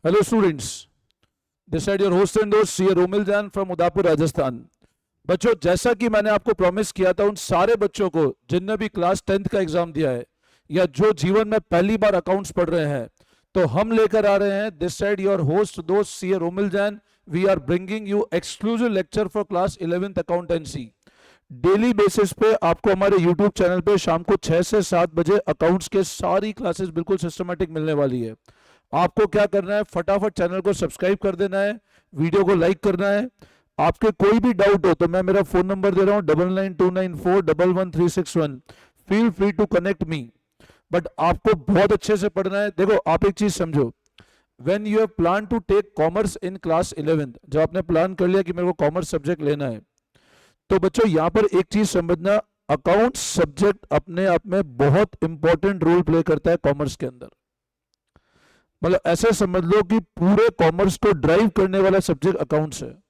Hello students, this side your host and दोस्त सी रोमिल जान फ्रॉम उदयपुर राजस्थान। बच्चों, जैसा कि मैंने आपको प्रॉमिस किया था, उन सारे बच्चों को जिनने भी क्लास 10th का एग्जाम दिया है या जो जीवन में पहली बार अकाउंट्स पढ़ रहे हैं, तो हम लेकर आ रहे हैं दिस साइड योर होस्ट दोस्त सी रोमिल जान। We are bringing you exclusive lecture for class 11th accountancy. Daily basis पे आपको हमारे यूट्यूब चैनल पे शाम को 6 से 7 बजे अकाउंट्स के सारी क्लासेस बिल्कुल सिस्टमेटिक मिलने वाली है। आपको क्या करना है, फटाफट चैनल को सब्सक्राइब कर देना है, वीडियो को लाइक करना है। आपके कोई भी डाउट हो तो मैं मेरा फोन नंबर दे रहा हूं 9929411361। Feel free to connect me. But आपको बहुत अच्छे से पढ़ना है। देखो, आप एक चीज समझो, when you have plan to take commerce in class 11th, जब आपने प्लान कर लिया कि मेरे को कॉमर्स सब्जेक्ट लेना है, तो बच्चों यहां पर एक चीज समझना, अकाउंट सब्जेक्ट अपने आप में बहुत इंपॉर्टेंट रोल प्ले करता है कॉमर्स के अंदर। मतलब ऐसे समझ लो कि पूरे कॉमर्स को ड्राइव करने वाला सब्जेक्ट अकाउंट्स है।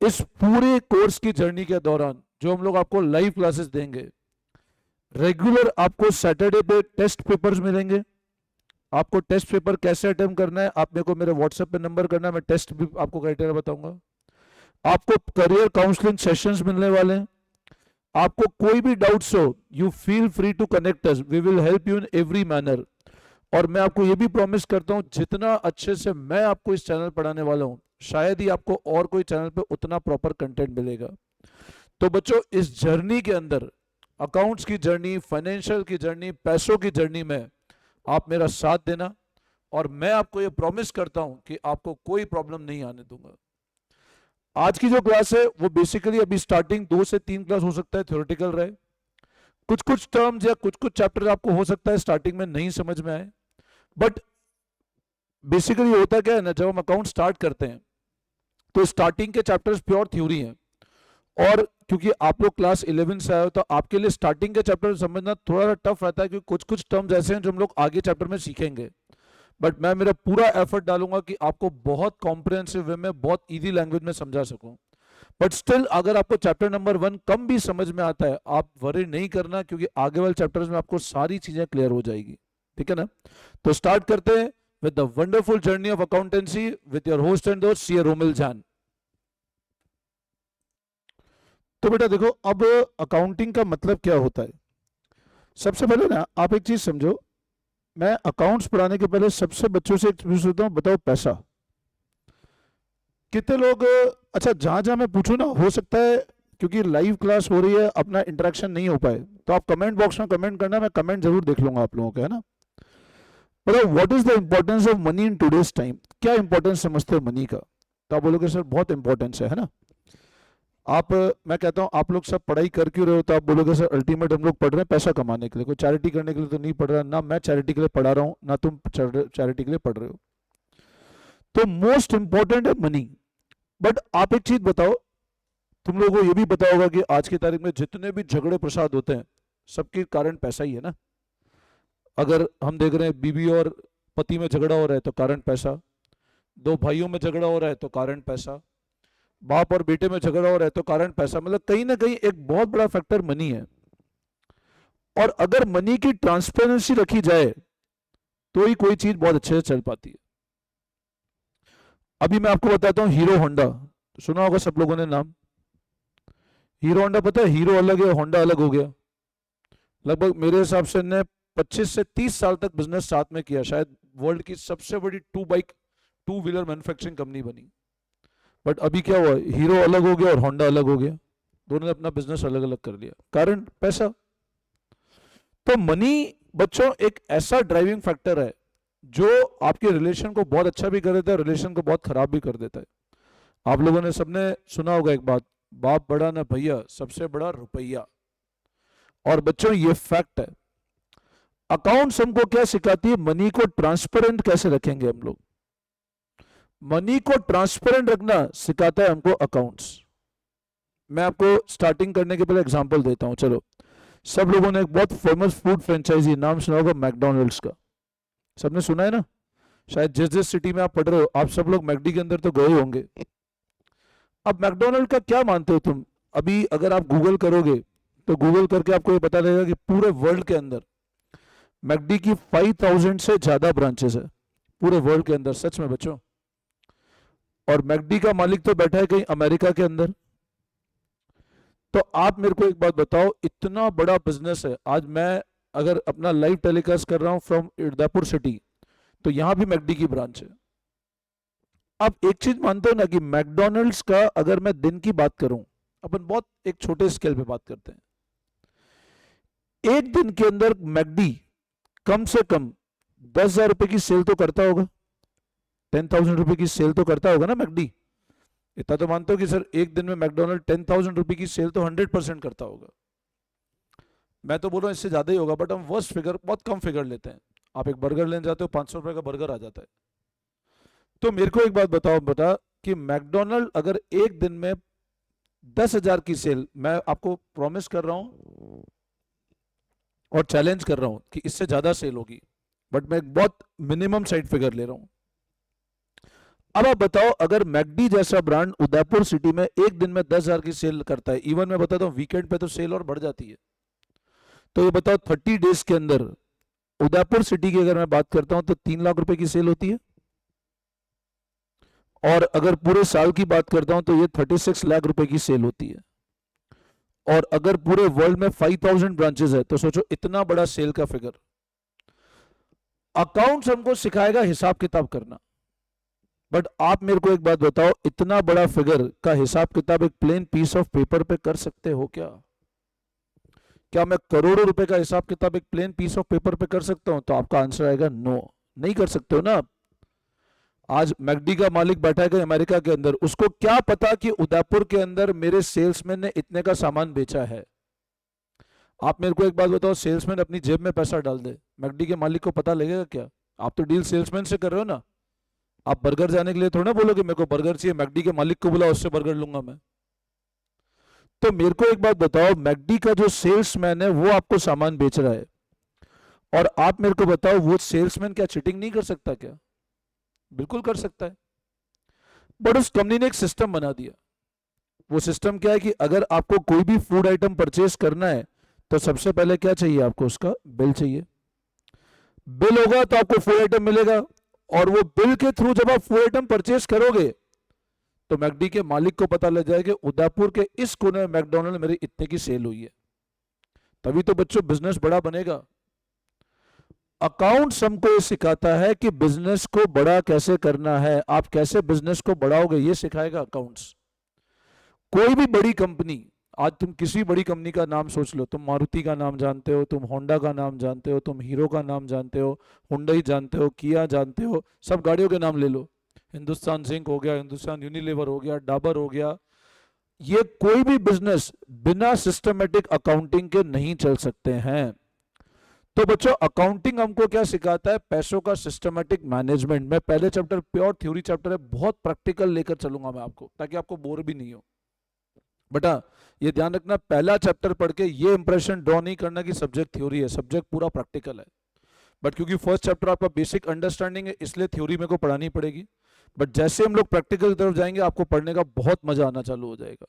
इस पूरे कोर्स की जर्नी के दौरान जो हम लोग आपको लाइव क्लासेस देंगे, रेगुलर आपको सैटरडे पे टेस्ट पेपर्स मिलेंगे। आपको टेस्ट पेपर कैसे अटेम्प्ट करना है, आप मेरे को मेरे व्हाट्सएप पे नंबर करना है, मैं टेस्ट भी आपको क्राइटेरिया बताऊंगा। आपको करियर काउंसलिंग सेशंस मिलने वाले हैं। आपको कोई भी डाउट्स हो, you feel free to connect us, we will help you in every manner. और मैं आपको ये भी प्रॉमिस करता हूं, जितना अच्छे से मैं आपको इस चैनल पढ़ाने वाला हूं, शायद ही आपको और कोई चैनल पे उतना प्रॉपर कंटेंट मिलेगा। तो बच्चों, इस जर्नी के अंदर, अकाउंट्स की जर्नी, फाइनेंशियल की जर्नी, पैसों की जर्नी में आप मेरा साथ देना। और मैं आपको ये प्रॉमिस करता हूं कि आपको कोई प्रॉब्लम नहीं आने दूंगा। आज की जो क्लास है वो बेसिकली अभी स्टार्टिंग 2 से 3 क्लास हो सकता है थ्योरेटिकल रहे। कुछ कुछ टर्म्स या कुछ कुछ चैप्टर आपको हो सकता है स्टार्टिंग में नहीं समझ में आए। बट बेसिकली होता क्या है ना, जब हम अकाउंट स्टार्ट करते हैं तो स्टार्टिंग के चैप्टर्स प्योर थ्योरी हैं। और क्योंकि आप लोग क्लास 11 से आए हो, तो आपके लिए स्टार्टिंग के चैप्टर समझना थोड़ा टफ रहता है, क्योंकि कुछ कुछ टर्म्स ऐसे हैं जो हम लोग आगे चैप्टर में सीखेंगे। बट मैं मेरा पूरा एफर्ट डालूंगा कि आपको बहुत कॉम्प्रिहेंसिव वे में, बहुत इजी लैंग्वेज में समझा सकूं। बट स्टिल अगर आपको चैप्टर नंबर 1 कम भी समझ में आता है, आप वरी नहीं करना, क्योंकि आगे वाले चैप्टर्स में आपको सारी चीजें क्लियर हो जाएगी। ठीक है ना? तो स्टार्ट करते हैं with the wonderful journey of accountancy with your host and दोस्त सी रोमिल जान। तो बेटा देखो, अब अकाउंटिंग का मतलब क्या होता है। सबसे पहले ना आप एक चीज समझो, मैं अकाउंट्स पढ़ाने के पहले सबसे बच्चों से एक पूछता हूं, बताओ पैसा कितने लोग, अच्छा जहां जहां मैं पूछूं ना, हो सकता है क्योंकि लाइव क्लास हो रही है अपना इंटरेक्शन नहीं हो पाए, तो आप कमेंट बॉक्स में कमेंट करना, मैं कमेंट जरूर देख लूंगा आप लोगों के, है ना। बताओ, what is the importance of money in today's time. क्या इंपॉर्टेंस समझते हो मनी का? तो आप बोलोगे सर बहुत इंपॉर्टेंस है ना। आप, मैं कहता हूं आप लोग सब पढ़ाई कर क्यों रहे हो, तो आप बोलोगे सर अल्टीमेट हम लोग पढ़ रहे हैं पैसा कमाने के लिए, कोई चैरिटी करने के लिए तो नहीं पढ़ रहा। ना मैं चैरिटी के लिए पढ़ा रहा हूं, ना तुम चैरिटी के लिए पढ़ रहे हो। तो मोस्ट इंपॉर्टेंट है मनी। बट आप एक चीज बताओ, तुम लोगों को ये भी पता होगा कि आज की तारीख में जितने भी झगड़े प्रसाद होते हैं, सबके कारण पैसा ही है ना। अगर हम देख रहे हैं बीवी और पति में झगड़ा हो रहा है तो कारण पैसा, दो भाइयों में झगड़ा हो रहा है तो कारण पैसा, बाप और बेटे में झगड़ा हो रहा है तो कारण पैसा। मतलब कहीं ना कहीं एक बहुत बड़ा फैक्टर मनी है। और अगर मनी की ट्रांसपेरेंसी रखी जाए तो ही कोई चीज बहुत अच्छे से चल पाती है। अभी मैं आपको बताता हूं, हीरो होंडा सुना होगा सब लोगों ने नाम। हीरो होंडा, पता है हीरो अलग है, होंडा अलग हो गया। लगभग मेरे हिसाब से ने 25 से 30 साल तक बिजनेस साथ में किया, शायद वर्ल्ड की सबसे बड़ी टू व्हीलर मैन्युफैक्चरिंग कंपनी बनी। बट अभी क्या हुआ, हीरो अलग हो गया और होंडा अलग हो गया, दोनों ने अपना बिजनेस अलग अलग कर लिया, कारण पैसा। तो मनी बच्चों एक ऐसा ड्राइविंग फैक्टर है जो आपके रिलेशन को बहुत अच्छा भी कर देता है, रिलेशन को बहुत खराब भी कर देता है। आप लोगों ने सबने सुना होगा एक बात, बाप बड़ा ना भैया, सबसे बड़ा रुपया। और बच्चों ये फैक्ट है। अकाउंट्स हमको क्या सिखाती है, मनी को ट्रांसपेरेंट कैसे रखेंगे हम लोग। मनी को ट्रांसपेरेंट रखना सिखाता है हमको अकाउंट्स। मैं आपको स्टार्टिंग करने के पहले एग्जांपल देता हूं। चलो, सब लोगों ने एक बहुत फेमस फूड फ्रेंचाइजी नाम सुना होगा, मैकडोनल्ड्स का। सबने सुना है ना। शायद जिस जिस सिटी में आप पढ़ रहे हो, आप सब लोग मैकडी के अंदर तो गए होंगे। अब मैकडोनल्ड का क्या मानते हो तुम? अभी अगर आप गूगल करोगे तो गूगल करके आपको ये पता लगेगा कि पूरे वर्ल्ड के अंदर मैकडी की 5000 से ज्यादा ब्रांचेस है। पूरे वर्ल्ड के अंदर, सच में बच्चों। और मैकडी का मालिक तो बैठा है कहीं अमेरिका के अंदर। तो आप मेरे को एक बात बताओ, इतना बड़ा बिजनेस है। आज मैं अगर अपना लाइव टेलीकास्ट कर रहा हूं फ्रॉम उदयपुर सिटी, तो यहां भी मैकडी की ब्रांच है। अब एक चीज मानते हो ना कि मैकडोनल्ड्स का अगर मैं दिन की बात करूं, अपन बहुत एक छोटे स्केल पे बात करते हैं, एक दिन के अंदर मैकडी कम से कम 10,000 रुपए की सेल तो करता होगा, 10,000 रुपए की सेल तो करता होगा ना मैकडी। इतना तो मानते हो कि सर एक दिन में मैकडोनल्ड 10,000 रुपए की सेल तो 100% करता होगा। मैं तो बोल रहा हूं इससे ज्यादा ही होगा, बट हम वर्स्ट फिगर, बहुत कम फिगर लेते हैं। आप एक बर्गर लेने जाते हो, 500 रुपए का बर्गर आ जाता है। तो मेरे को एक बात बताओ बेटा, कि मैकडोनल्ड अगर एक दिन में 10,000 की सेल, मैं आपको प्रॉमिस कर रहा हूं और चैलेंज कर रहा हूं कि इससे ज्यादा सेल होगी, बट मैं एक बहुत मिनिमम साइड फिगर ले रहा हूं। अब आप बताओ, अगर मैकडी जैसा ब्रांड उदयपुर सिटी में एक दिन में 10,000 की सेल करता है, इवन मैं बताता हूं वीकेंड पे तो सेल और बढ़ जाती है, तो ये बताओ 30 डेज के अंदर उदयपुर सिटी की अगर मैं बात करता हूं तो 3 लाख रुपए की सेल होती है। और अगर पूरे साल की बात करता हूं तो ये 36 लाख रुपए की सेल होती है। और अगर पूरे वर्ल्ड में 5,000 ब्रांचेस है, तो सोचो इतना बड़ा सेल का फिगर। अकाउंट्स हमको सिखाएगा हिसाब किताब करना, बट आप मेरे को एक बात बताओ, इतना बड़ा फिगर का हिसाब किताब एक प्लेन पीस ऑफ पेपर पे कर सकते हो क्या? क्या मैं करोड़ों रुपए का हिसाब किताब एक प्लेन पीस ऑफ पेपर पे कर सकता हूं? तो आपका आंसर आएगा नो, नहीं कर सकते हो ना आप। आज मैकडी का मालिक बैठा है अमेरिका के अंदर, उसको क्या पता कि उदयपुर के अंदर मेरे सेल्समैन ने इतने का सामान बेचा है? आप मेरे को एक बात बताओ, सेल्समैन अपनी जेब में पैसा डाल दे, मैकडी के मालिक को पता लगेगा क्या? आप तो डील सेल्समैन से कर रहे हो ना। आप बर्गर जाने के लिए थोड़ा ना बोलोगे मेरे को बर्गर चाहिए, मैकडी के मालिक को बुला, उससे बर्गर लूंगा मैं। तो मेरे को एक बात बताओ, मैकडी का जो सेल्समैन है वो आपको सामान बेच रहा है, और आप मेरे को बताओ वो सेल्समैन क्या चीटिंग नहीं कर सकता क्या? बिल्कुल कर सकता है। बट उस कंपनी ने एक सिस्टम बना दिया। वो सिस्टम क्या है कि अगर आपको कोई भी फूड आइटम परचेज करना है, तो सबसे पहले क्या चाहिए आपको? उसका बिल चाहिए। बिल होगा तो आपको फूड आइटम मिलेगा, और वो बिल के थ्रू जब आप फूड आइटम परचेज करोगे, तो मैकडी के मालिक को पता लग जाएगा उदयपुर के इस कोने में मैकडोनल्ड मेरी इतने की सेल हुई है। तभी तो बच्चों बिजनेस बड़ा बनेगा। अकाउंट्स हमको ये सिखाता है कि बिजनेस को बड़ा कैसे करना है, आप कैसे बिजनेस को बढ़ाओगे, ये सिखाएगा अकाउंट्स। कोई भी बड़ी कंपनी, आज तुम किसी बड़ी कंपनी का नाम सोच लो, तुम मारुति का नाम जानते हो, तुम होंडा का नाम जानते हो, तुम हीरो का नाम जानते हो, हुंडई जानते हो, किया जानते हो, सब गाड़ियों के नाम ले लो। हिंदुस्तान जिंक हो गया, हिंदुस्तान यूनिलीवर हो गया, डाबर हो गया। ये कोई भी बिजनेस बिना सिस्टमेटिक अकाउंटिंग के नहीं चल सकते हैं। तो बच्चों अकाउंटिंग हमको क्या सिखाता है? पैसों का सिस्टमेटिक मैनेजमेंट। मैं पहले चैप्टर प्योर थ्योरी चैप्टर है, बहुत प्रैक्टिकल लेकर चलूंगा मैं आपको, ताकि आपको बोर भी नहीं हो। बेटा ये ध्यान रखना, पहला चैप्टर पढ़ के ये इंप्रेशन ड्रॉ नहीं करना कि सब्जेक्ट थ्योरी है, सब्जेक्ट पूरा प्रैक्टिकल है। बट क्योंकि फर्स्ट चैप्टर आपका बेसिक अंडरस्टैंडिंग है, इसलिए थ्योरी मेरे को पढ़ानी पड़ेगी। बट जैसे हम लोग प्रैक्टिकल की तरफ जाएंगे, आपको पढ़ने का बहुत मजा आना चालू हो जाएगा।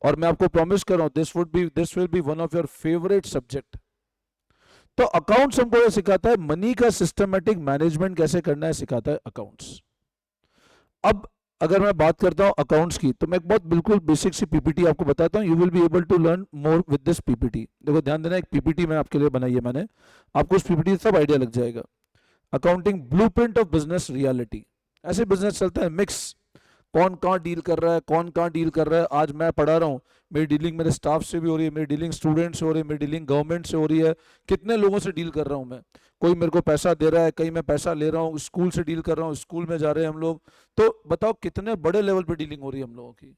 और मैं आपको प्रॉमिस कर रहा हूं, this will be one of your favourite subject. तो अकाउंट्स हमको ये सिखाता है, मनी का सिस्टमेटिक मैनेजमेंट कैसे करना है, सिखाता है अकाउंट्स। अब अगर मैं बात करता हूं अकाउंट्स की, तो मैं एक बहुत बिल्कुल बेसिक सी पीपीटी आपको बताता हूं। You will be able to learn more with this PPT. देखो ध्यान देना, एक पीपीटी मैं आपके लिए बनाई है मैंने, आपको उस पीपीटी से सब आइडिया लग जाएगा। Accounting blueprint of business reality. ऐसे बिजनेस चलता है मिक्स, कौन कहाँ डील कर रहा है, कौन कहाँ डील कर रहा है। आज मैं पढ़ा रहा हूँ, मेरी डीलिंग मेरे स्टाफ से भी हो रही है, मेरी डीलिंग स्टूडेंट से हो रही है, मेरी डीलिंग गवर्नमेंट से हो रही है, कितने लोगों से डील कर रहा हूँ मैं। कोई मेरे को पैसा दे रहा है, कहीं मैं पैसा ले रहा हूँ, स्कूल से डील कर रहा हूँ, स्कूल में जा रहे हैं हम लोग। तो बताओ कितने बड़े लेवल पे डीलिंग हो रही है हम लोगों की।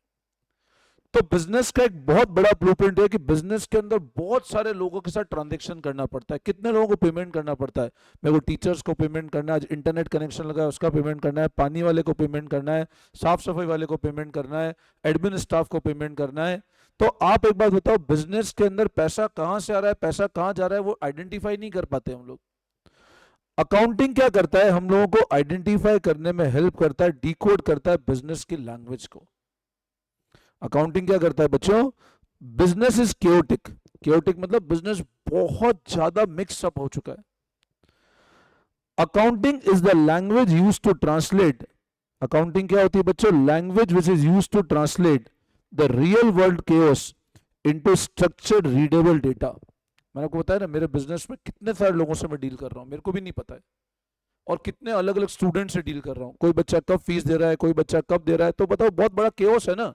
तो बिजनेस का एक बहुत बड़ा ब्लूप्रिंट है कि बिजनेस के अंदर बहुत सारे लोगों के साथ ट्रांजैक्शन करना पड़ता है, कितने लोगों को पेमेंट करना पड़ता है। मेरे को टीचर्स को पेमेंट करना है, आज इंटरनेट कनेक्शन लगा है उसका पेमेंट करना है, पानी वाले को पेमेंट करना है, साफ सफाई वाले को पेमेंट करना है, एडमिन स्टाफ को पेमेंट करना है। तो आप एक बात बताओ, बिजनेस के अंदर पैसा कहां से आ रहा है, पैसा कहां जा रहा है, वो आइडेंटिफाई नहीं कर पाते हम लोग। अकाउंटिंग क्या करता है? हम लोगों को आइडेंटिफाई करने में हेल्प करता है, डिकोड करता है बिजनेस की लैंग्वेज को। अकाउंटिंग क्या करता है बच्चों? Business is chaotic. क्योटिक मतलब बिजनेस बहुत ज्यादा मिक्सअप हो चुका है। Accounting is the language use to translate, accounting क्या होती है बच्चों? Language which is use to translate the real world chaos into structured readable data. मैंने आपको बताया ना, मेरे बिजनेस में कितने सारे लोगों से मैं डील कर रहा हूं, मेरे को भी नहीं पता है, और कितने अलग अलग स्टूडेंट से डील कर रहा हूं, कोई बच्चा कब फीस दे रहा है, कोई बच्चा कब दे रहा है, तो बताओ बहुत बड़ा केओस है ना।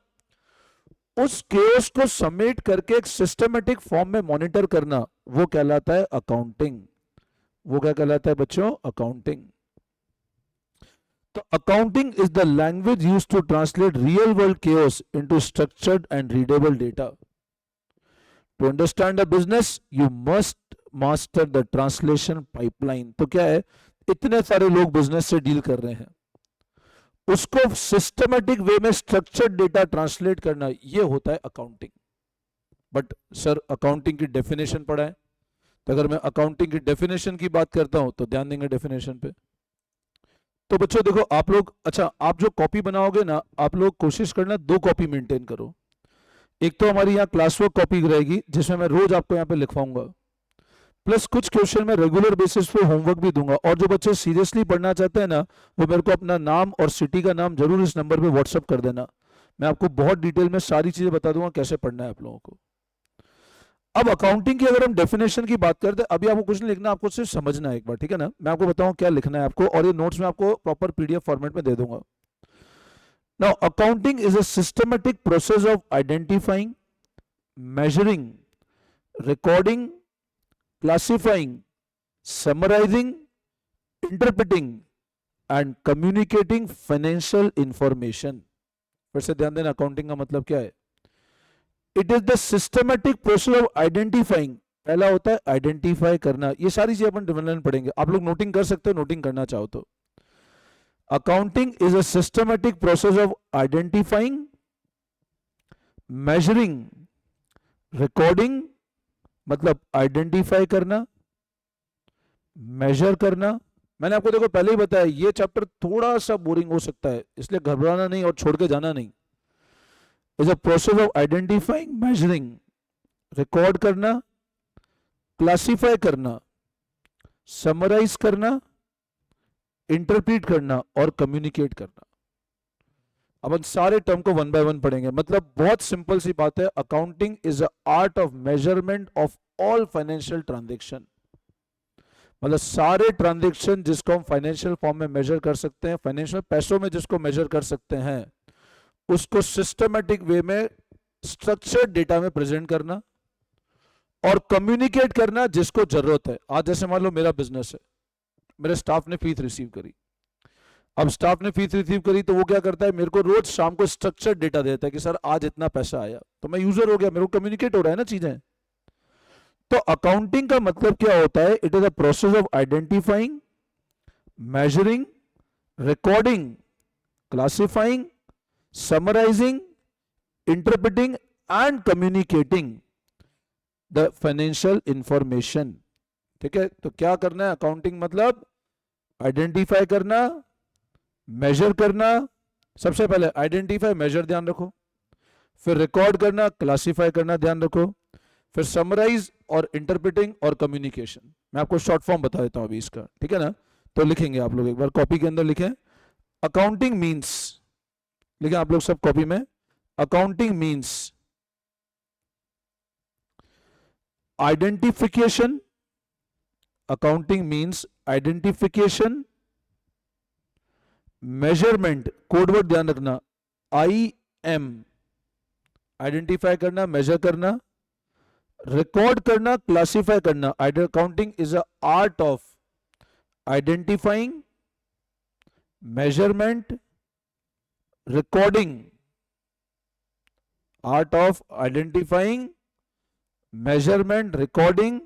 उस केओस को समेट करके एक सिस्टमेटिक फॉर्म में मॉनिटर करना, वो कहलाता है अकाउंटिंग। वो क्या कहलाता है बच्चों? अकाउंटिंग। तो accounting is the language use to translate real world chaos into structured and readable data. To understand the business you must master the translation pipeline. तो क्या है, इतने सारे लोग बिजनेस से डील कर रहे हैं, उसको सिस्टमेटिक वे में स्ट्रक्चर्ड डेटा ट्रांसलेट करना, ये होता है अकाउंटिंग। बट सर अकाउंटिंग की डेफिनेशन पढ़ा है, तो अगर मैं अकाउंटिंग की डेफिनेशन की बात करता हूं तो ध्यान देंगे डेफिनेशन पे। तो बच्चों देखो आप लोग, अच्छा आप जो कॉपी बनाओगे ना, आप लोग कोशिश करना 2 कॉपी मेंटेन करो। एक तो हमारी यहाँ क्लास वर्क कॉपी रहेगी जिसमें मैं रोज आपको यहाँ पे लिखवाऊंगा, प्लस कुछ क्वेश्चन मैं रेगुलर बेसिस पे होमवर्क भी दूंगा। और जो बच्चे सीरियसली पढ़ना चाहते हैं ना, वो मेरे को अपना नाम और सिटी का नाम जरूर इस नंबर पे व्हाट्सअप कर देना, मैं आपको बहुत डिटेल में सारी चीजें बता दूंगा कैसे पढ़ना है आप लोगों को। अब अकाउंटिंग की अगर हम डेफिनेशन की बात करते हैं, अभी आपको कुछ नहीं लिखना, आपको सिर्फ समझना है एक बार, ठीक है ना। मैं आपको बताऊं क्या लिखना है आपको, और ये नोट्स में आपको प्रॉपर पीडीएफ फॉर्मेट में दे दूंगा। Now accounting is a systematic process of identifying, measuring, recording, classifying, summarizing, interpreting and communicating financial information। फिर से ध्यान देना, अकाउंटिंग का मतलब क्या है? It is the systematic process of identifying, पहला होता है आइडेंटिफाई करना, ये सारी चीजें अपन डिविजन पढ़ेंगे, आप लोग नोटिंग कर सकते हो नोटिंग करना चाहो तो। Accounting is a systematic process of identifying, measuring, recording मतलब आइडेंटिफाई करना, मेजर करना। मैंने आपको देखो पहले ही बताया ये चैप्टर थोड़ा सा बोरिंग हो सकता है, इसलिए घबराना नहीं और छोड़ के जाना नहीं। Is a process of identifying, measuring, record करना, क्लासिफाई करना, समराइज करना, इंटरप्रीट करना और कम्युनिकेट करना। अब हम सारे टर्म को वन बाय वन पढ़ेंगे। मतलब बहुत सिंपल सी बात है, accounting is a art of measurement of all financial transaction. मतलब सारे ट्रांजैक्शन जिसको हम फाइनेंशियल फॉर्म में मेजर कर सकते हैं, फाइनेंशियल पैसों में जिसको मेजर कर सकते हैं, उसको सिस्टमेटिक वे में स्ट्रक्चर्ड डेटा में प्रेजेंट करना और कम्युनिकेट करना जिसको जरूरत है। आज जैसे मान लो मेरा बिजनेस है, मेरे स्टाफ ने फीस रिसीव करी, अब स्टाफ ने फीस रिसीव करी तो वो क्या करता है, मेरे को रोज शाम को स्ट्रक्चर्ड डेटा देता है कि सर आज इतना पैसा आया, तो मैं यूजर हो गया, मेरे को कम्युनिकेट हो रहा है ना चीजें। तो अकाउंटिंग का मतलब क्या होता है? It is a process of identifying, measuring, recording, classifying, summarising, interpreting and communicating the financial information. ठीक है, तो क्या करना है? अकाउंटिंग मतलब आइडेंटिफाई करना, मेजर करना, सबसे पहले आइडेंटिफाई मेजर ध्यान रखो, फिर रिकॉर्ड करना, क्लासिफाई करना ध्यान रखो, फिर समराइज और इंटरप्रेटिंग और कम्युनिकेशन। मैं आपको शॉर्ट फॉर्म बता देता हूं अभी इसका, ठीक है ना। तो लिखेंगे आप लोग, एक बार कॉपी के अंदर लिखें, अकाउंटिंग मीन्स, लिखें आप लोग सब कॉपी में, accounting means identification, accounting means identification, measurement, codeword ध्यान रखना, IM, आइडेंटिफाई करना, मेजर करना, रिकॉर्ड करना, क्लासिफाई करना। Accounting is a art of identifying, measurement, recording, art of identifying, measurement, recording,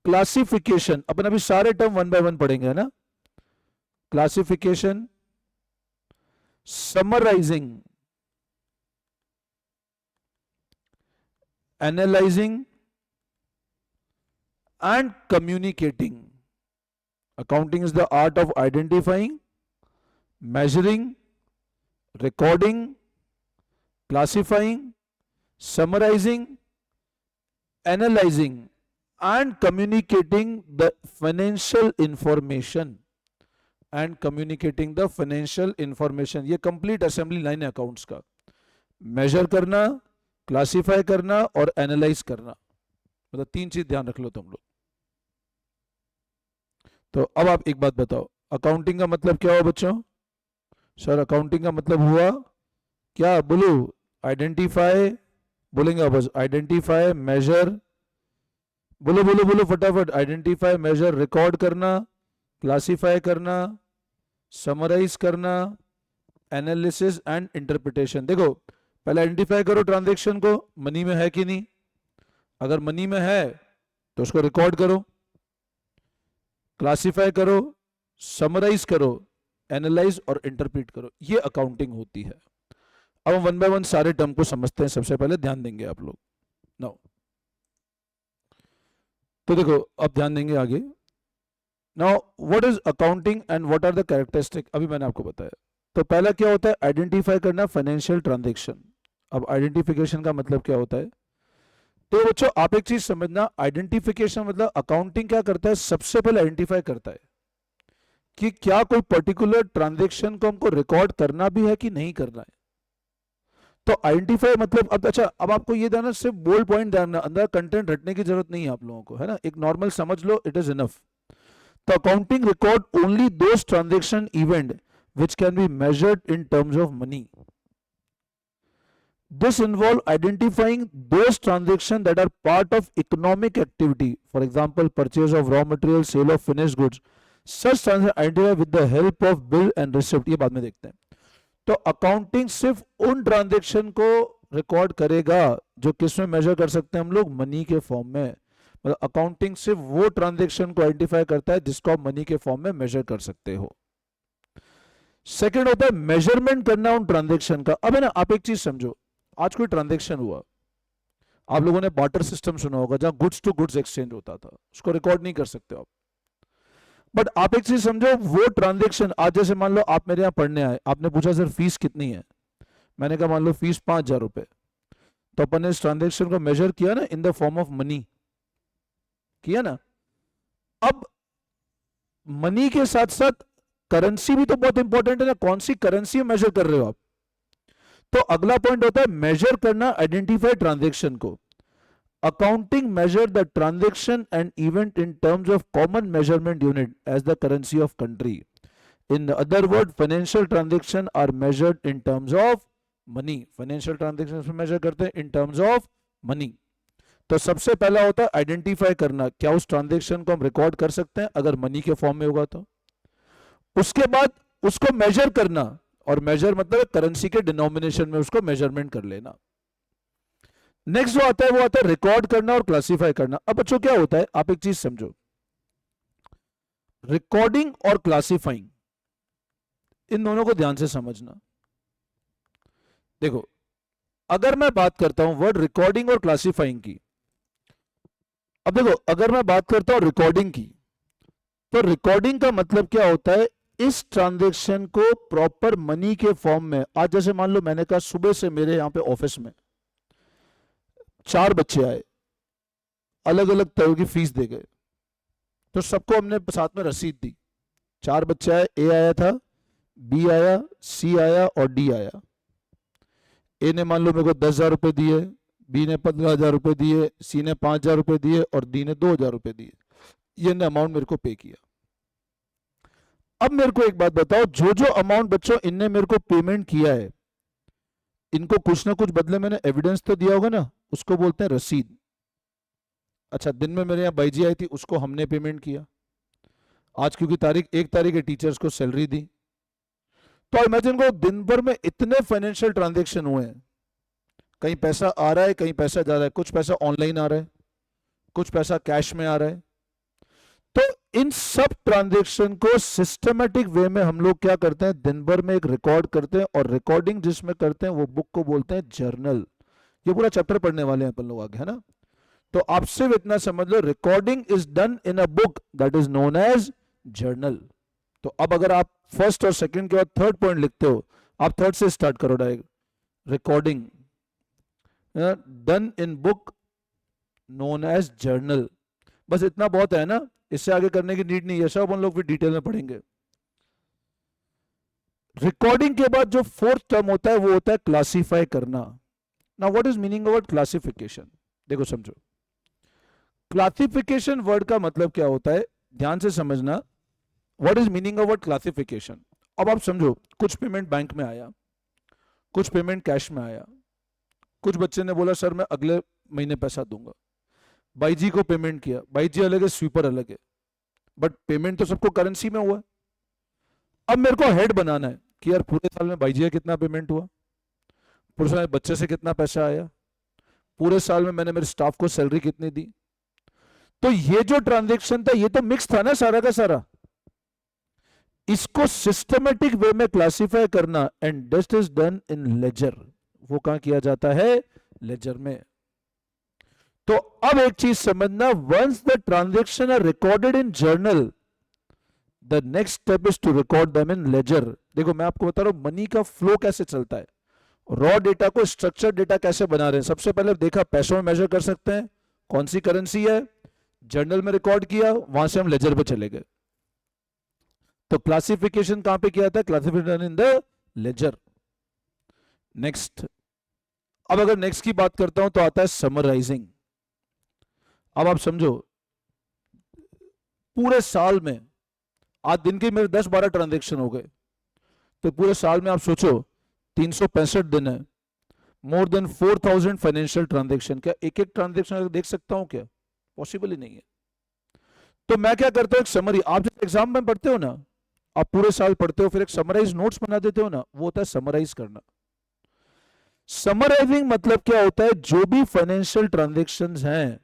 classification. अपन अभी सारे टर्म वन बाय वन पढ़ेंगे है ना। Classification, summarising, analyzing and communicating. Accounting is the art of identifying, measuring, recording, classifying, summarizing, analyzing and communicating the financial information and communicating the financial information. ये complete assembly line है accounts का, major करना, classify करना और analyse करना, मतलब तीन चीज ध्यान रख लो तुम लोग। तो अब आप एक बात बताओ, अकाउंटिंग का मतलब क्या हुआ बच्चों? सर अकाउंटिंग का मतलब हुआ क्या? बोलो, आइडेंटिफाई, बोलेंगे आप बस, आइडेंटिफाई, मेजर, बोलो बोलो बोलो फटाफट, आइडेंटिफाई, मेजर, रिकॉर्ड करना, क्लासिफाई करना, समराइज करना, एनालिसिस एंड इंटरप्रिटेशन। देखो पहले आइडेंटिफाई करो ट्रांजैक्शन को, मनी में है कि नहीं, अगर मनी में है तो उसको रिकॉर्ड करो, क्लासिफाई करो, समराइज करो, एनालाइज और इंटरप्रेट करो, ये अकाउंटिंग होती है। अब हम वन बाय वन सारे टर्म को समझते हैं, सबसे पहले ध्यान देंगे आप लोग नाउ। तो देखो अब ध्यान देंगे आगे। Now what is accounting and what are the characteristic, अभी मैंने आपको बताया। तो पहला क्या होता है? आइडेंटिफाई करना फाइनेंशियल ट्रांजैक्शन। अब आइडेंटिफिकेशन का मतलब क्या होता है? तो बच्चों आप एक चीज समझना, आइडेंटिफिकेशन मतलब अकाउंटिंग क्या करता है, सबसे पहले आइडेंटिफाई करता है कि क्या कोई पर्टिकुलर ट्रांजैक्शन को हमको रिकॉर्ड करना भी है कि नहीं करना है। तो आइडेंटिफाई मतलब, अब अच्छा, अब आपको ये ध्यान, सिर्फ बोल्ड पॉइंट ध्यान, अंदर कंटेंट रटने की जरूरत नहीं है आप लोगों को, है ना, एक नॉर्मल समझ लो, इट इज इनफ। तो accounting record only those transaction event which can be measured in terms of money. This involves identifying those transactions that are part of economic activity, for example purchase of raw material, sale of finished goods. Such transactions identify with the help of bill and receipt। ये बाद में देखते हैं। तो accounting सिर्फ उन transaction को record करेगा जो किस में मेजर कर सकते हैं हम लोग, मनी के फॉर्म में। मतलब अकाउंटिंग सिर्फ वो ट्रांजेक्शन को आइडेंटिफाई करता है जिसको आप मनी के फॉर्म में मेजर कर सकते हो। सेकेंड होता है मेजरमेंट करना उन ट्रांजेक्शन का। अब है ना, आप एक चीज समझो, आज कोई ट्रांजेक्शन हुआ, आप लोगों ने बार्टर सिस्टम सुना होगा जहां गुड्स टू गुड्स एक्सचेंज होता था, उसको रिकॉर्ड नहीं कर सकते आप। बट आप एक चीज समझो, वो ट्रांजेक्शन आज जैसे मान लो आप मेरे यहां पढ़ने आए, आपने पूछा सर फीस कितनी है, मैंने कहा मान लो फीस 5,000 रुपए, तो अपन ने इस ट्रांजेक्शन को मेजर किया ना in the form of money, किया ना। अब मनी के साथ साथ करेंसी भी तो बहुत इंपॉर्टेंट है ना, कौन सी करेंसी मेजर कर रहे हो आप। तो अगला पॉइंट होता है मेजर करना आइडेंटिफाई ट्रांजैक्शन को। Accounting measure the transaction and event in terms of common measurement unit as the currency of country. In other word financial transaction are measured in terms of money. Financial transaction measure करते हैं इन terms of money. तो सबसे पहला होता है identify करना, क्या उस ट्रांजैक्शन को हम रिकॉर्ड कर सकते हैं अगर मनी के फॉर्म में होगा तो। उसके बाद उसको मेजर करना, और मेजर मतलब करेंसी के डिनोमिनेशन में उसको मेजरमेंट कर लेना। नेक्स्ट जो आता है वो आता है रिकॉर्ड करना और क्लासिफाई करना। अब बच्चों क्या होता है, आप एक चीज समझो, रिकॉर्डिंग और क्लासिफाइंग, इन दोनों को ध्यान से समझना। देखो अगर मैं बात करता हूं वर्ड रिकॉर्डिंग और क्लासिफाइंग की, अब देखो अगर मैं बात करता हूं रिकॉर्डिंग की, तो रिकॉर्डिंग का मतलब क्या होता है, इस ट्रांजैक्शन को प्रॉपर मनी के फॉर्म में। आज जैसे मान लो मैंने कहा सुबह से मेरे यहां पे ऑफिस में 4 बच्चे आए, अलग अलग तरह की फीस दे गए, तो सबको हमने साथ में रसीद दी। 4 बच्चे आए, ए आया था, बी आया, सी आया और डी आया। ए ने मान लो मेरे को 10,000 रुपए दिए, बी ने 15,000 रुपए दिए, सी ने 5,000 रुपए दिए और डी ने 2,000 रुपए दिए। ये अमाउंट मेरे को पे किया। अब मेरे को एक बात बताओ, जो जो अमाउंट बच्चों इनने मेरे को पेमेंट किया है, इनको कुछ ना कुछ बदले मैंने एविडेंस तो दिया होगा ना, उसको बोलते हैं रसीद। अच्छा दिन में मेरे यहाँ बाईजी आई थी, उसको हमने पेमेंट किया। आज क्योंकि तारीख 1 तारीख है, टीचर्स को सैलरी दी। तो इमेजिन को दिन भर में इतने फाइनेंशियल ट्रांजेक्शन हुए हैं, कहीं पैसा आ रहा है कहीं पैसा जा रहा है, कुछ पैसा ऑनलाइन आ रहा है, कुछ पैसा कैश में आ रहा है। तो इन सब ट्रांजैक्शन को सिस्टमेटिक वे में हम लोग क्या करते हैं, दिन भर में एक रिकॉर्ड करते हैं, और रिकॉर्डिंग जिसमें करते हैं वो बुक को बोलते हैं जर्नल। ये पूरा चैप्टर पढ़ने वाले हैं अपन लोग आगे, है ना। तो आप सिर्फ इतना समझ लो, recording is done in a book that is known as journal. तो अब अगर आप फर्स्ट और सेकंड के बाद थर्ड पॉइंट लिखते हो, आप थर्ड से स्टार्ट करो direct. Recording done in book known as journal. बस इतना बहुत है ना, इससे आगे करने की नीड नहीं है, सब हम लोग फिर डिटेल में पढ़ेंगे। रिकॉर्डिंग के बाद जो फोर्थ टर्म होता है वो होता है क्लासिफाई करना। Now what is meaning of classification? देखो समझो, क्लासिफिकेशन वर्ड का मतलब क्या होता है, ध्यान से समझना। What is meaning of classification? अब आप समझो, कुछ पेमेंट बैंक में आया, कुछ पेमेंट कैश में आया, कुछ बच्चे ने बोला सर मैं अगले महीने पैसा दूंगा, भाई जी को पेमेंट किया, भाई जी अलग है, स्वीपर अलग है, बट पेमेंट तो सबको करेंसी में हुआ है। अब मेरे को हेड बनाना है कि यार पूरे साल में भाई जी का कितना पेमेंट हुआ, पूरे साल में बच्चे से कितना पैसा आया, पूरे साल में मैंने मेरे स्टाफ को सैलरी कितनी दी। तो ये जो ट्रांजेक्शन था ये तो मिक्स था ना सारा का सारा, इसको सिस्टमेटिक वे में क्लासिफाई करना, and this is done in ledger. वो कहां किया जाता है? लेजर में। तो अब एक चीज समझना, once the transaction are recorded in journal, the next step is to record them in ledger. देखो मैं आपको बता रहा हूं मनी का फ्लो कैसे चलता है, रॉ डेटा को स्ट्रक्चर डेटा कैसे बना रहे हैं। सबसे पहले देखा पैसों में मेजर कर सकते हैं, कौन सी करेंसी है, जर्नल में रिकॉर्ड किया, वहां से हम लेजर पे चले गए। तो क्लासिफिकेशन कहां पे किया था? Classification in the ledger. Next, अब अगर नेक्स्ट की बात करता हूं तो आता है समराइजिंग। अब आप समझो, पूरे साल में आज दिन के मेरे 10-12 ट्रांजेक्शन हो गए, तो पूरे साल में आप सोचो 365 दिन है, मोर देन 4000 फाइनेंशियल ट्रांजेक्शन। क्या एक एक ट्रांजेक्शन देख सकता हूं क्या? पॉसिबल ही नहीं है। तो मैं क्या करता हूं, एक समरी, आप जब एग्जाम में पढ़ते हो ना, आप पूरे साल पढ़ते हो फिर एक समराइज नोट्स बना देते हो ना, वो होता है समराइज करना। समराइजिंग मतलब क्या होता है, जो भी फाइनेंशियल ट्रांजेक्शंस हैं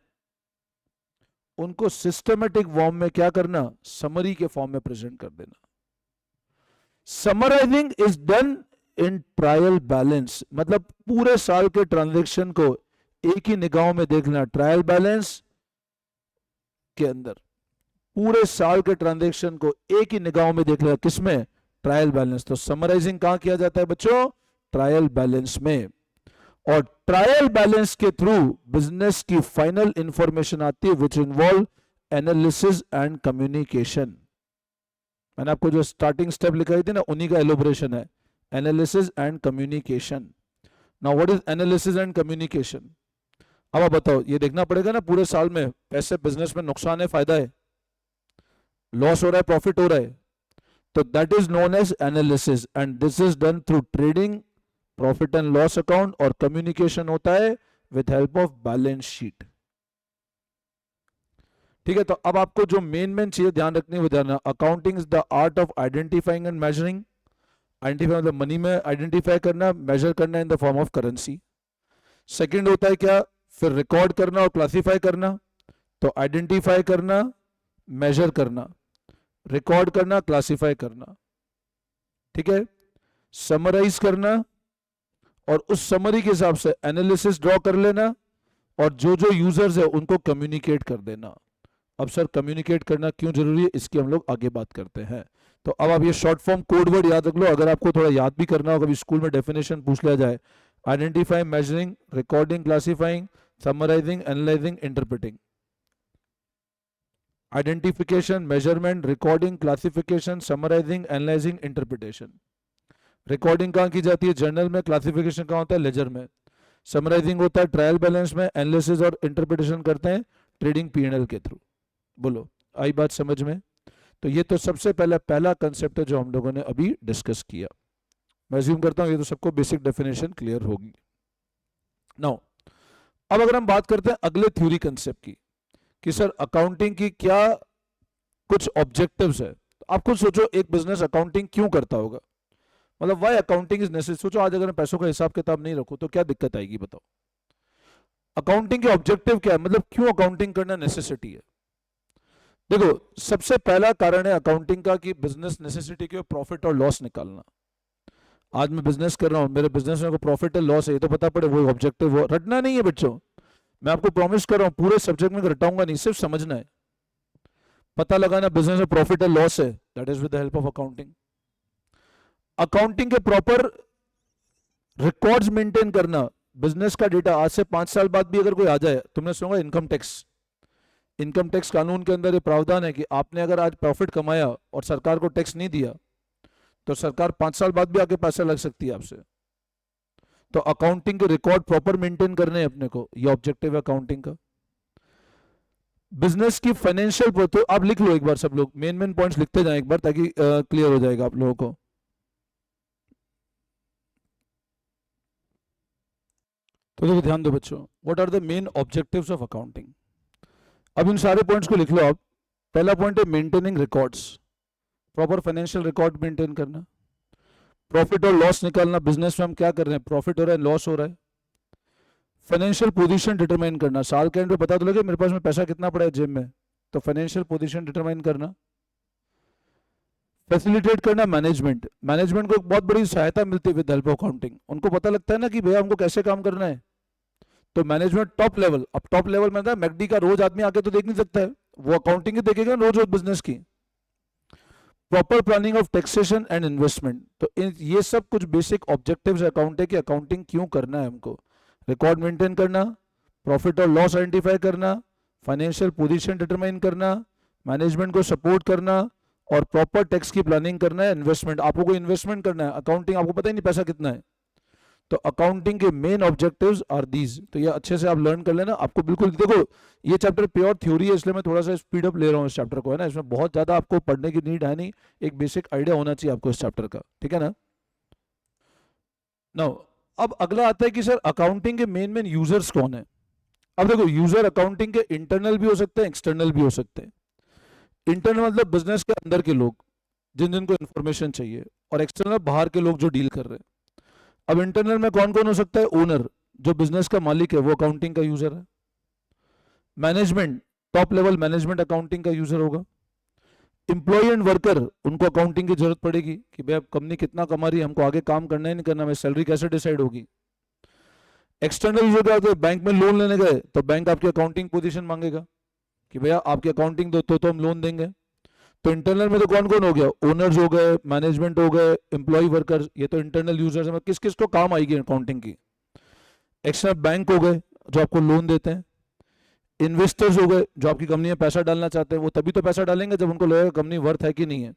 उनको सिस्टमेटिक फॉर्म में क्या करना, समरी के फॉर्म में प्रेजेंट कर देना। Summarising is done in trial balance, मतलब पूरे साल के ट्रांजेक्शन को एक ही निगाहों में देखना, ट्रायल बैलेंस के अंदर पूरे साल के ट्रांजेक्शन को एक ही निगाहों में देख लेगा, किसमें? Trial balance. तो समराइजिंग कहां किया जाता है बच्चों? ट्रायल बैलेंस में। और ट्रायल बैलेंस के थ्रू बिजनेस की फाइनल इंफॉर्मेशन आती है which involve analysis and communication. मैंने आपको जो स्टार्टिंग स्टेप लिखाई थी ना, उन्हीं का एलोबरेशन है, analysis and communication. Now what is analysis and communication? अब आप बताओ, ये देखना पड़ेगा ना पूरे साल में पैसे बिजनेस में नुकसान है, फायदा है, लॉस हो रहा है, प्रॉफिट हो रहा है, तो that is known as analysis, and this is done through trading, profit and loss account, और कम्युनिकेशन होता है with help of balance sheet. ठीक है, तो अब आपको जो मेन चीजें ध्यान रखनी है वो ध्यान, accounting is the art of identifying and measuring. Identify मतलब मनी में आइडेंटिफाई करना, मेजर करना in the form of currency. Second होता है क्या, फिर रिकॉर्ड करना और क्लासिफाई करना। तो आइडेंटिफाई करना, मेजर करना, रिकॉर्ड करना, क्लासिफाई करना, ठीक है, समराइज करना, और उस समरी के हिसाब से एनालिसिस ड्रॉ कर लेना, और जो जो यूजर्स है उनको कम्युनिकेट कर देना। अब सर कम्युनिकेट करना क्यों जरूरी है, इसकी हम लोग आगे बात करते हैं। तो अब आप ये शॉर्ट फॉर्म कोड वर्ड याद रख लो, अगर आपको थोड़ा याद भी करना हो, कभी स्कूल में डेफिनेशन पूछ लिया जाए, identifying, measuring, recording, classifying, summarising, analysing, interpreting. Identification, measurement, recording, classification, summarising, analysing, interpretation. Recording कहां की जाती है? जर्नल में। क्लासिफिकेशन कहां होता है? लेजर में। समराइजिंग होता है ट्रायल बैलेंस में। एनालिसिस और इंटरप्रिटेशन करते हैं ट्रेडिंग पीएनएल के थ्रू। बोलो, आई बात समझ में? तो ये तो सबसे पहला कंसेप्ट है जो हम लोगों ने अभी डिस्कस किया। मैं अज्यूम करता हूं ये तो सबको बेसिक डेफिनेशन क्लियर होगी। नाउ अब अगर हम बात करते हैं अगले थ्योरी कंसेप्ट की, कि सर अकाउंटिंग की क्या कुछ ऑब्जेक्टिव्स है। तो आप खुद सोचो, एक बिजनेस अकाउंटिंग क्यों करता होगा, मतलब व्हाई अकाउंटिंग इज नेसेसरी। सोचो आज अगर मैं पैसों का हिसाब किताब नहीं रखूं तो क्या दिक्कत आएगी, बताओ। अकाउंटिंग के ऑब्जेक्टिव क्या है, मतलब क्यों अकाउंटिंग करना नेसेसिटी है। देखो सबसे पहला कारण है अकाउंटिंग का कि बिजनेस नेसेसिटी के प्रॉफिट और लॉस निकालना। आज मैं बिजनेस कर रहा हूं, मेरे बिजनेस में प्रॉफिट है लॉस है ये तो पता पड़े, वो ऑब्जेक्टिव वो रटना नहीं है बच्चों। मैं आपको प्रॉमिस कर रहा हूं पूरे सब्जेक्ट में रटाऊंगा नहीं, सिर्फ समझना है, पता लगाना बिजनेस में प्रॉफिट है लॉस है, that is with the help of accounting. Accounting के प्रॉपर रिकॉर्ड्स मेंटेन करना, बिजनेस का डेटा आज से 5 साल बाद भी अगर कोई आ जाए, तुमने सुना इनकम टैक्स, इनकम टैक्स कानून के अंदर ये प्रावधान है कि आपने अगर आज प्रॉफिट कमाया और सरकार को टैक्स नहीं दिया तो सरकार 5 साल बाद भी आके पैसा लग सकती है आपसे। तो अकाउंटिंग के रिकॉर्ड प्रॉपर मेंटेन करने हैं अपने को, ये ऑब्जेक्टिव है अकाउंटिंग का। बिजनेस की फाइनेंशियल, तो आप लिख लो एक बार, सब लोग मेन पॉइंट्स लिखते जाएं एक बार ताकि क्लियर हो जाएगा आप लोगों को। तो देखो ध्यान दो बच्चों, what are the main objectives of accounting. अब इन सारे पॉइंट्स को लिख लो आप। पहला पॉइंट है maintaining records, proper financial record maintain करना। प्रॉफिट और लॉस निकालना, बिजनेस में हम क्या कर रहे हैं, प्रॉफिट हो रहा है लॉस हो रहा है। फाइनेंशियल पोजीशन डिटरमाइन करना, साल के एंड में पता तो लगे मेरे पास में पैसा कितना पड़ा है जेब में, तो फाइनेंशियल पोजीशन डिटरमाइन करना। फैसिलिटेट करना मैनेजमेंट, मैनेजमेंट को एक बहुत बड़ी सहायता मिलती है विद हेल्प ऑफ अकाउंटिंग। उनको पता लगता है ना कि भैया हमको कैसे काम करना है, तो मैनेजमेंट टॉप लेवल, अब टॉप लेवल में था मैकडी का रोज आदमी आके तो देख नहीं सकता है, वो अकाउंटिंग ही देखेगा रोज रोज बिजनेस की। Proper planning of taxation and investment, तो ये सब कुछ बेसिक ऑब्जेक्टिव्स अकाउंट है कि अकाउंटिंग क्यों करना है हमको। रिकॉर्ड मेंटेन करना, प्रॉफिट और लॉस आइडेंटिफाई करना, फाइनेंशियल पोजीशन डिटरमाइन करना, मैनेजमेंट को सपोर्ट करना और प्रॉपर टैक्स की प्लानिंग करना है। इन्वेस्टमेंट, आपको कोई इन्वेस्टमेंट करना है, अकाउंटिंग आपको पता ही नहीं पैसा कितना है, तो अकाउंटिंग के मेन ऑब्जेक्टिव्स आर दीज। तो ये अच्छे से आप लर्न कर लेना, आपको बिल्कुल देखो ये चैप्टर प्योर थ्योरी है इसलिए मैं थोड़ा सा स्पीड अप ले रहा हूँ इस चैप्टर को, है ना, इसमें बहुत ज्यादा आपको पढ़ने की नीड है नहीं, एक बेसिक आइडिया होना चाहिए आपको इस चैप्टर का, ठीक है ना। नाउ अब अगला आता है कि सर अकाउंटिंग के मेन यूजर्स कौन है। अब देखो यूजर अकाउंटिंग के इंटरनल भी हो सकते हैं, एक्सटर्नल भी हो सकते हैं। इंटरनल मतलब बिजनेस के अंदर के लोग जिन जिनको इन्फॉर्मेशन चाहिए, और एक्सटर्नल बाहर के लोग जो डील कर रहे हैं। अब इंटरनल में कौन कौन हो सकता है, ओनर जो बिजनेस का मालिक है वो अकाउंटिंग का यूजर है। Management, top level management accounting का यूजर होगा। एम्प्लॉय एंड वर्कर, उनको अकाउंटिंग की जरूरत पड़ेगी कि भाई अब कंपनी कितना कमा रही है, हमको आगे काम करना है नहीं करना, मेरी सैलरी कैसे डिसाइड होगी। एक्सटर्नल यूजर क्या होता है, बैंक में लोन लेने गए तो बैंक आपकी अकाउंटिंग पोजीशन मांगेगा कि भैया आपकी अकाउंटिंग दो तो हम लोन देंगे। तो इंटरनल में तो कौन कौन हो गया, ओनर्स हो गए, मैनेजमेंट हो गए, एम्प्लॉय वर्कर्स, ये तो इंटरनल यूजर्स है, किस किस को काम आएगी अकाउंटिंग की। एक्सटर्नल बैंक हो गए जो आपको लोन देते हैं। इन्वेस्टर्स हो गए जो आपकी कंपनी में पैसा डालना चाहते हैं, वो तभी तो पैसा डालेंगे जब उनको लगेगा कंपनी वर्थ है कि नहीं है।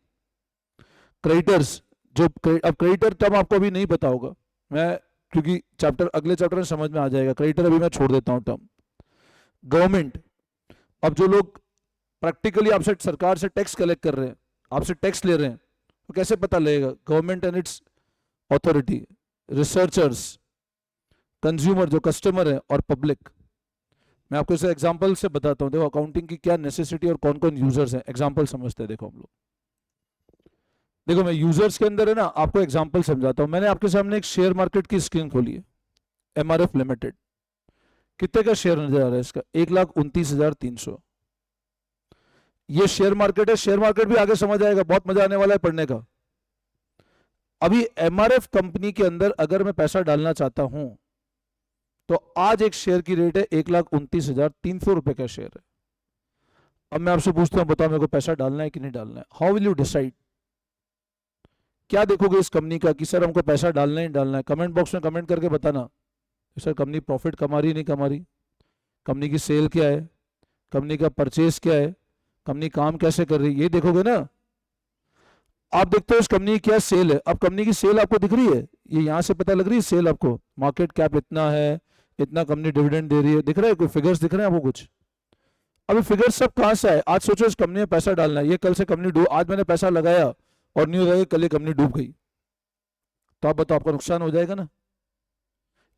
क्रेडिटर्स, जो अब क्रेडिटर टर्म आपको अभी नहीं पता होगा, मैं क्योंकि चैप्टर अगले चैप्टर में समझ में आ जाएगा, क्रेडिटर अभी मैं छोड़ देता हूँ टर्म। गवर्नमेंट, अब जो लोग प्रैक्टिकली आपसे सरकार से टैक्स कलेक्ट कर रहे हैं, आपसे टैक्स ले रहे हैं, तो कैसे पता लगेगा, government and it's authority. Researchers, consumer जो कस्टमर है, और पब्लिक। मैं आपको इसे एग्जांपल से बताता हूं, देखो अकाउंटिंग की क्या नेसेसिटी और कौन कौन यूजर्स हैं, एग्जांपल समझते हैं। देखो हम लोग, देखो मैं यूजर्स के अंदर है ना आपको एग्जांपल समझाता हूं। मैंने आपके सामने एक शेयर मार्केट की स्क्रीन खोली है, एमआरएफ लिमिटेड। कितने का शेयर नजर आ रहा है इसका, 1,29,300। ये शेयर मार्केट है, शेयर मार्केट भी आगे समझ आएगा, बहुत मजा आने वाला है पढ़ने का। अभी एमआरएफ कंपनी के अंदर अगर मैं पैसा डालना चाहता हूं तो आज एक शेयर की रेट है 1,29,300 रुपए का शेयर है। अब मैं आपसे पूछता हूं, बताओ मेरे को पैसा डालना है कि नहीं डालना है। हाउ विल यू डिसाइड, क्या देखोगे इस कंपनी का कि सर हमको पैसा डालना ही डालना है। कमेंट बॉक्स में कमेंट करके बताना सर कंपनी प्रॉफिट कमा रही नहीं कमा रही, कंपनी की सेल क्या है, कंपनी का परचेज क्या है, कंपनी काम कैसे कर रही है, ये देखोगे ना। आप देखते हो इस कंपनी की क्या सेल है, अब कंपनी की सेल आपको दिख रही है, ये यहां से पता लग रही है सेल आपको, मार्केट कैप इतना है, इतना कंपनी डिविडेंड दे रही है, दिख रहा है कोई फिगर्स दिख रहे हैं आपको कुछ। अभी फिगर्स सब कहां से आए, आज सोचो इस कंपनी में पैसा डालना है, ये कल से कंपनी डूब, आज मैंने पैसा लगाया और न्यूज आई कल ये कंपनी डूब गई, तो आप बताओ आपका नुकसान हो जाएगा ना।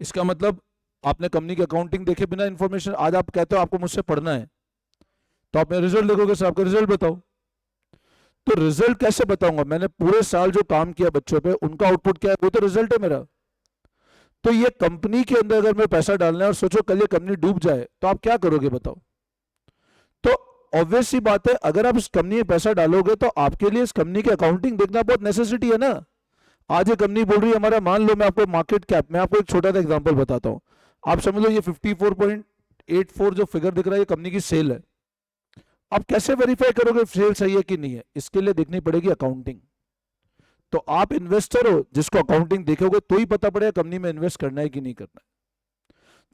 इसका मतलब आपने कंपनी की अकाउंटिंग देखे बिना इंफॉर्मेशन, आज आप कहते हो आपको मुझसे पढ़ना है तो आप मेरे रिजल्ट देखोगे सर आपका रिजल्ट बताओ, तो रिजल्ट कैसे बताऊंगा, मैंने पूरे साल जो काम किया बच्चों पे उनका आउटपुट क्या है, वो तो रिजल्ट है मेरा। तो ये कंपनी के अंदर अगर मैं पैसा डालना है और सोचो कल ये कंपनी डूब जाए तो आप क्या करोगे बताओ। तो ऑब्वियस सी बात है, अगर आप इस कंपनी में पैसा डालोगे तो आपके लिए इस कंपनी की अकाउंटिंग देखना बहुत नेसेसिटी है ना। आज ये कंपनी बोल रही है हमारा, मान लो मैं आपको मार्केट कैप, मैं आपको एक छोटा सा एग्जांपल बताता हूं, आप समझ लो ये 54.84 जो फिगर दिख रहा है ये कंपनी की सेल है। आप कैसे वेरीफाई करोगे सेल सही है कि नहीं है, इसके लिए देखनी पड़ेगी अकाउंटिंग। तो आप इन्वेस्टर हो, जिसको अकाउंटिंग देखोगे तो ही पता पड़ेगा कंपनी में इन्वेस्ट करना है कि नहीं करना है।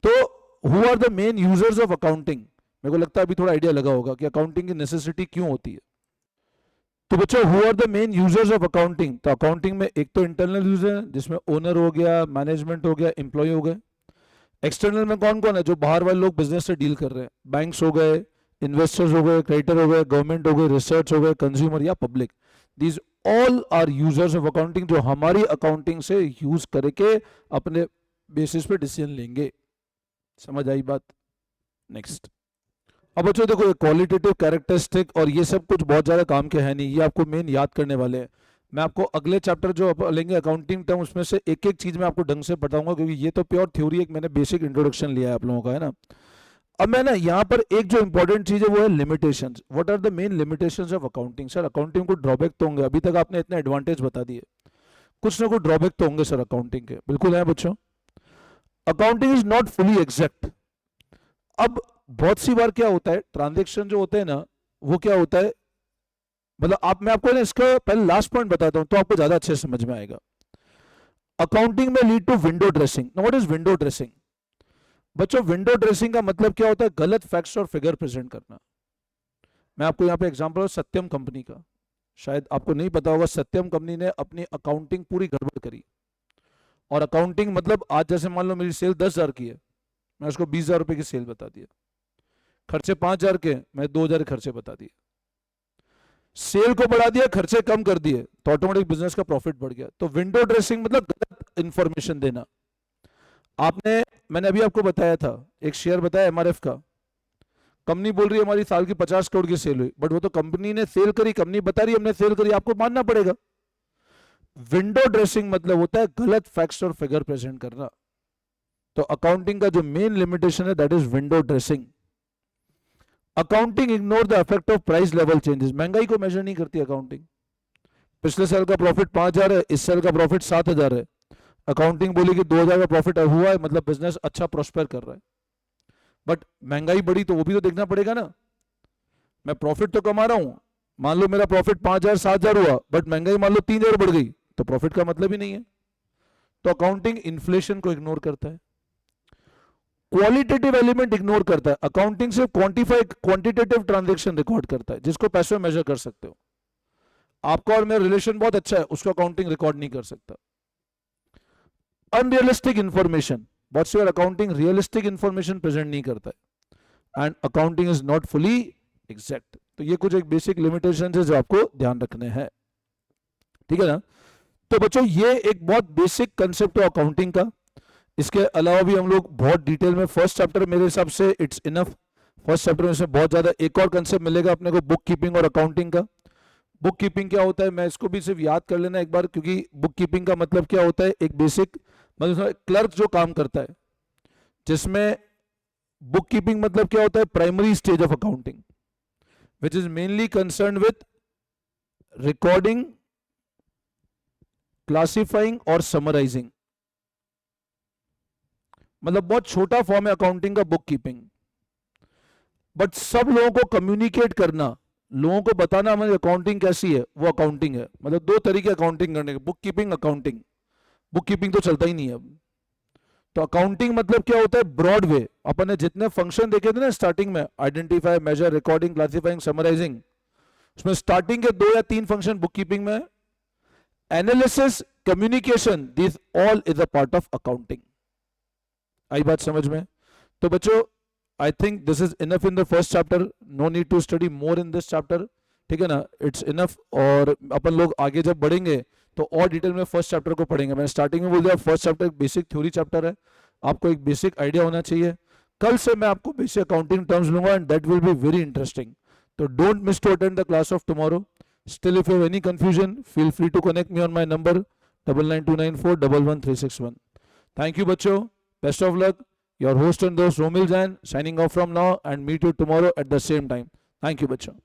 तो who are the main users of accounting, मेरे को लगता है अभी थोड़ा आइडिया लगा होगा कि अकाउंटिंग की नेसेसिटी क्यों होती है। तो बच्चों, who are the main users of accounting? तो अकाउंटिंग में एक तो इंटरनल यूजर है जिसमें ओनर हो गया, मैनेजमेंट हो गया, एम्प्लॉय हो गए। एक्सटर्नल में कौन कौन है? जो बाहर वाले लोग बिजनेस से डील कर रहे हैं, बैंक्स हो गए, इन्वेस्टर्स हो गए, क्रेडिटर हो गए, गवर्नमेंट हो गए, रिसर्च हो गए, कंज्यूमर या public. These all are users of accounting, जो हमारी अकाउंटिंग से यूज करके अपने बेसिस पे डिसीजन लेंगे। समझ आई बात? नेक्स्ट। अब बच्चों देखो, क्वालिटेटिव कैरेक्टरिस्टिक और ये सब कुछ बहुत ज़्यादा काम के है नहीं, ये आपको मेन याद करने वाले हैं। मैं आपको अगले चैप्टर जो लेंगे अकाउंटिंग टर्म, उसमें से एक एक चीज़ मैं आपको ढंग से बताऊंगा, क्योंकि ये तो प्योर थ्योरी, एक मैंने बेसिक इंट्रोडक्शन लिया है आप लोगों का, है ना। अब मैं ना यहाँ पर एक जो इंपॉर्टेंट चीज़ है वो है limitations. What are the main limitations of accounting? Sir accounting को ड्रॉबैक तो होंगे, अभी तक आपने इतने एडवांटेज बता दिए, कुछ ना कुछ ड्रॉबैक तो होंगे सर अकाउंटिंग के। बिल्कुल है बच्चों। Accounting is not fully exact. अब बहुत सी बार क्या होता है, ट्रांजेक्शन जो होते हैं ना, वो क्या होता है, मतलब मैं आपको ना इसका पहले लास्ट पॉइंट बताता हूं तो आपको ज्यादा अच्छे से समझ में आएगा। अकाउंटिंग में lead to window dressing. What is window dressing? बच्चों, विंडो ड्रेसिंग का मतलब क्या होता है? गलत फैक्ट्स और फिगर प्रेजेंट करना। मैं आपको यहाँ पे एग्जांपल, सत्यम कंपनी का, शायद आपको नहीं पता होगा, सत्यम कंपनी ने अपनी अकाउंटिंग पूरी गड़बड़ करी। और अकाउंटिंग मतलब आज जैसे मान लो मेरी सेल 10,000 की है, मैं उसको 20,000 रुपए की सेल बता दिया। खर्चे 5,000 के, मैं 2,000 खर्चे बता दिए। सेल को बढ़ा दिया, खर्चे कम कर दिए, तो ऑटोमेटिक बिजनेस का प्रॉफिट बढ़ गया। तो विंडो ड्रेसिंग मतलब गलत इंफॉर्मेशन देना। मैंने अभी आपको बताया था, एक शेयर बताया एमआरएफ का, कंपनी बोल रही है हमारी साल की 50 करोड़ की सेल हुई, बट वो तो कंपनी ने सेल करी, कंपनी बता रही है हमने सेल करी, आपको मानना पड़ेगा। विंडो ड्रेसिंग मतलब होता है गलत फैक्ट्स और फिगर प्रेजेंट करना। तो अकाउंटिंग का जो मेन लिमिटेशन है that is window dressing. Accounting ignore the effect of price level changes. महंगाई को मेजर नहीं करती अकाउंटिंग। पिछले साल का प्रॉफिट 5,000 है, इस साल का प्रॉफिट 7,000 है, अकाउंटिंग बोली कि 2,000 का प्रॉफिट हुआ है, मतलब बिजनेस अच्छा प्रॉस्पर कर रहा है। बट महंगाई बढ़ी तो वो भी तो देखना पड़ेगा ना। मैं प्रॉफिट तो कमा रहा हूं, मान लो मेरा प्रॉफिट 5,000 7,000 हुआ, बट महंगाई मान लो 3,000 बढ़ गई, तो प्रॉफिट का मतलब ही नहीं है। तो अकाउंटिंग इन्फ्लेशन को इग्नोर करता है, क्वालिटेटिव एलिमेंट इग्नोर करता है। अकाउंटिंग से क्वांटिटेटिव ट्रांजैक्शन रिकॉर्ड करता है, जिसको पैसों में मेजर कर सकते हो। आपका और मेरा रिलेशन बहुत अच्छा है, उसको अकाउंटिंग रिकॉर्ड नहीं कर सकता। अनरियलिस्टिक इंफॉर्मेशन, बहुत सी बार अकाउंटिंग रियलिस्टिक इंफॉर्मेशन प्रेजेंट नहीं करता है। And accounting is not fully exact. तो ये कुछ एक बेसिक लिमिटेशन है जो आपको ध्यान रखने हैं, ठीक है ना। तो बच्चों, ये एक बहुत बेसिक कंसेप्ट है अकाउंटिंग का। इसके अलावा भी हम लोग बहुत डिटेल में, फर्स्ट चैप्टर मेरे हिसाब से इट्स इनफ। फर्स्ट चैप्टर में से बहुत ज्यादा एक और कंसेप्ट मिलेगा अपने को, बुक कीपिंग और अकाउंटिंग का। बुक कीपिंग क्या होता है, मैं इसको भी सिर्फ याद कर लेना एक बार, क्योंकि बुक कीपिंग का मतलब क्या होता है, एक बेसिक मतलब क्लर्क जो काम करता है, जिसमें बुक कीपिंग मतलब क्या होता है, primary stage of accounting which is mainly concern with recording, classifying और समराइजिंग। मतलब बहुत छोटा फॉर्म है अकाउंटिंग का बुक कीपिंग। बट सब लोगों को कम्युनिकेट करना, लोगों को बताना मतलब अकाउंटिंग कैसी है, वो अकाउंटिंग है। मतलब दो तरीके अकाउंटिंग करने के, book keeping, accounting. Book keeping तो चलता ही नहीं है अब। तो अकाउंटिंग मतलब क्या होता है, ब्रॉड वे। अपन ने जितने फंक्शन देखे थे ना स्टार्टिंग में, identify, measure, recording, classifying, summarising, उसमें स्टार्टिंग के 2 या 3 फंक्शन बुक कीपिंग में। Analysis, communication, this all is a part of accounting. आई बात समझ में? तो बच्चों, I think this is enough in the first chapter, no need to study more in this chapter, ठीक है ना, इट्स इनफ। और अपन लोग आगे जब बढ़ेंगे तो और डिटेल में फर्स्ट चैप्टर को पढ़ेंगे। मैंने स्टार्टिंग में बोल दिया, फर्स्ट चैप्टर एक बेसिक थ्योरी चैप्टर है, आपको एक बेसिक आइडिया होना चाहिए। कल से मैं आपको बेसिक अकाउंटिंग टर्म्स लूंगा and that will be very interesting. तो don't miss to attend the class of tomorrow. Still, if you have any confusion, feel free to connect me on my number 9929411361. Thank you, बच्चों. Best of luck. Your host and host Romil Jain signing off from now and meet you tomorrow at the same time. Thank you, बच्चों.